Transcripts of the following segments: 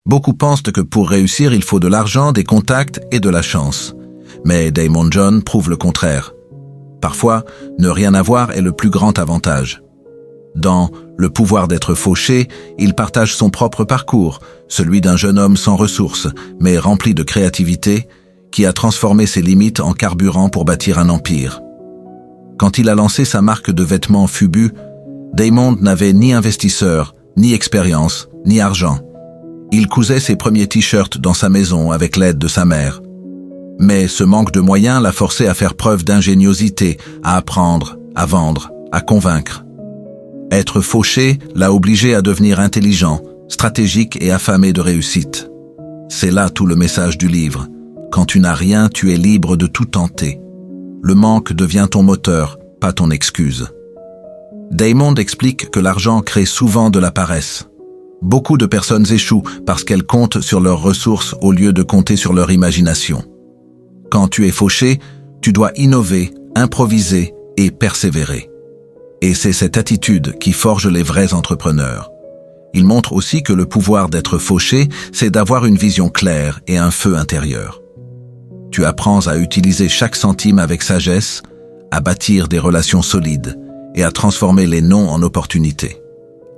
Beaucoup pensent que pour réussir, il faut de l'argent, des contacts et de la chance. Mais Daymond John prouve le contraire. Parfois, ne rien avoir est le plus grand avantage. Dans Le pouvoir d'être fauché, il partage son propre parcours, celui d'un jeune homme sans ressources, mais rempli de créativité, qui a transformé ses limites en carburant pour bâtir un empire. Quand il a lancé sa marque de vêtements Fubu, Daymond n'avait ni investisseur, ni expérience, ni argent. Il cousait ses premiers t-shirts dans sa maison avec l'aide de sa mère. Mais ce manque de moyens l'a forcé à faire preuve d'ingéniosité, à apprendre, à vendre, à convaincre. Être fauché l'a obligé à devenir intelligent, stratégique et affamé de réussite. C'est là tout le message du livre. Quand tu n'as rien, tu es libre de tout tenter. Le manque devient ton moteur, pas ton excuse. Daymond explique que l'argent crée souvent de la paresse. Beaucoup de personnes échouent parce qu'elles comptent sur leurs ressources au lieu de compter sur leur imagination. Quand tu es fauché, tu dois innover, improviser et persévérer. Et c'est cette attitude qui forge les vrais entrepreneurs. Il montre aussi que le pouvoir d'être fauché, c'est d'avoir une vision claire et un feu intérieur. Tu apprends à utiliser chaque centime avec sagesse, à bâtir des relations solides et à transformer les non en opportunités.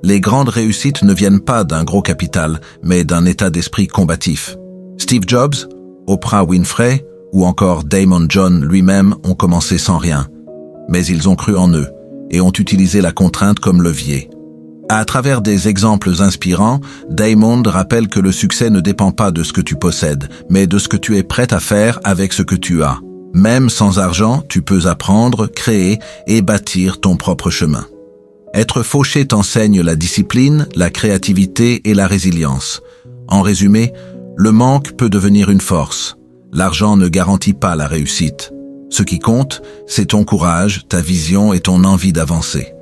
Les grandes réussites ne viennent pas d'un gros capital, mais d'un état d'esprit combatif. Steve Jobs, Oprah Winfrey ou encore Daymond John lui-même ont commencé sans rien. Mais ils ont cru en eux et ont utilisé la contrainte comme levier. À travers des exemples inspirants, Daymond rappelle que le succès ne dépend pas de ce que tu possèdes, mais de ce que tu es prêt à faire avec ce que tu as. Même sans argent, tu peux apprendre, créer et bâtir ton propre chemin. Être fauché t'enseigne la discipline, la créativité et la résilience. En résumé, le manque peut devenir une force. L'argent ne garantit pas la réussite. Ce qui compte, c'est ton courage, ta vision et ton envie d'avancer.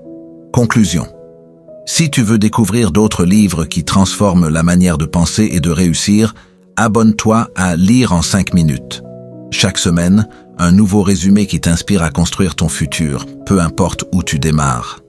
Conclusion. Si tu veux découvrir d'autres livres qui transforment la manière de penser et de réussir, abonne-toi à Lire en 5 minutes. Chaque semaine, un nouveau résumé qui t'inspire à construire ton futur, peu importe où tu démarres.